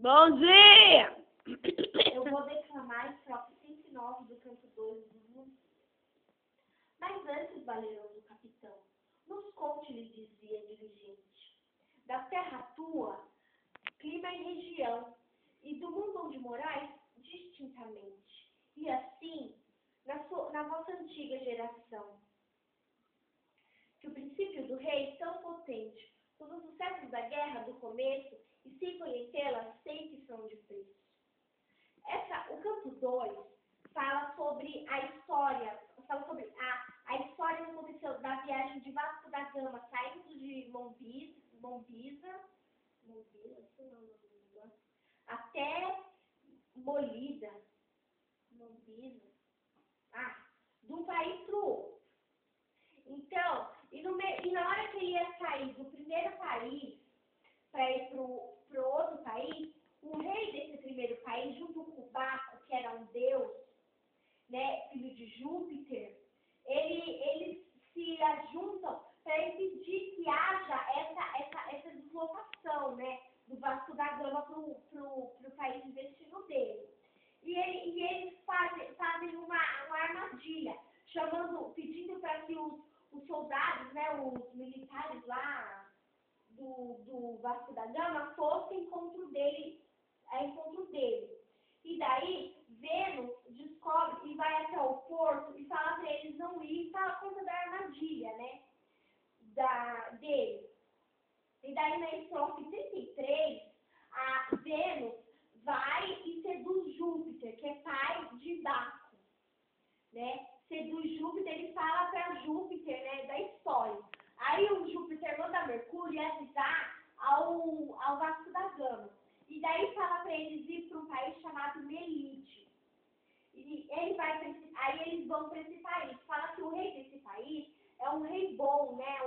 Bom dia! Eu vou declamar a estrofe 109 do canto 2 do mundo. Mas antes, valeroso capitão, nos conte, lhe dizia diligente, da terra tua, clima e região, e do mundo onde morais, distintamente. E assim, na vossa antiga geração, que o princípio do rei, tão potente, todos os séculos da guerra, do começo, e sem conhecê-la, sei que são de preço. O canto 2 fala sobre a história, a história que aconteceu da viagem de Vasco da Gama, saindo de Mombiza, até Molida, de um país para o outro. Então, e na hora que ele ia sair do primeiro país para ir para o outro país, o rei desse primeiro país, junto com o Baco, que era um deus, né, filho de Júpiter, eles se ajuntam para impedir que haja essa deslocação, né, do Vasco da Gama para o país de destino dele. E eles fazem uma armadilha, pedindo para que os soldados, né, os militares lá do Vasco da Gama fossem encontro dele. E daí, Vênus descobre e vai até o porto e fala para eles não ir por conta da armadilha, né, dele. E daí, na estrofe 33, a Vênus vai e seduz Júpiter, que é pai de Baco, né? Seduz Júpiter, ele fala para Júpiter, né, da história. Aí o Júpiter manda Mercúrio avisar ao Vasco da Gama. E daí fala para eles ir para um país chamado Melite. E aí eles vão para esse país. Fala que o rei desse país é um rei bom, né?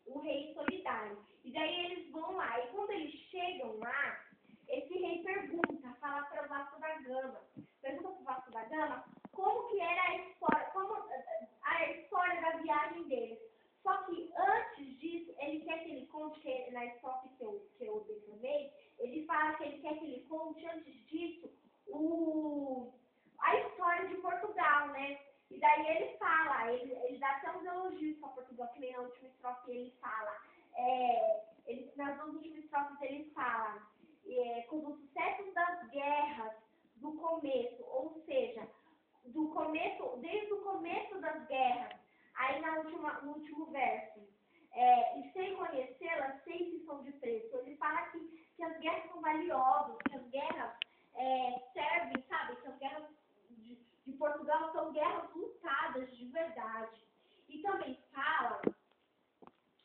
Um rei solidário. E daí eles vão lá. E quando eles chegam lá, esse rei fala para o Vasco da Gama. Pergunta para o Vasco da Gama como que era a história da viagem deles. Só que antes disso, ele quer que ele conte, que na estrofe que eu declamei, ele fala que ele quer que ele conte, antes disso, a história de Portugal, né? E daí ele fala, ele dá até uns elogios para Portugal, que nem na última estrofe ele fala. Nas duas últimas estrofes ele fala com os sucessos das guerras do começo, ou seja, desde o começo das guerras. Aí no último verso, e sem conhecê-la, sei que são de preço. Ele fala que as guerras são valiosas, que as guerras servem, sabe? Que as guerras de Portugal são guerras lutadas de verdade. E também fala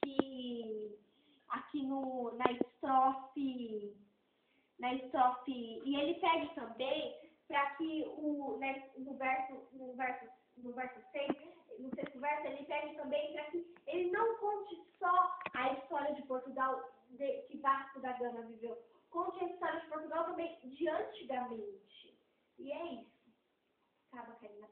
que aqui na estrofe, e ele pede também para que no verso 6, no sexto verso, ele pede também para que ele não conte só a história de Portugal que Vasco da Gama viveu, conte a história de Portugal também de antigamente. E é isso. Acaba, Karina.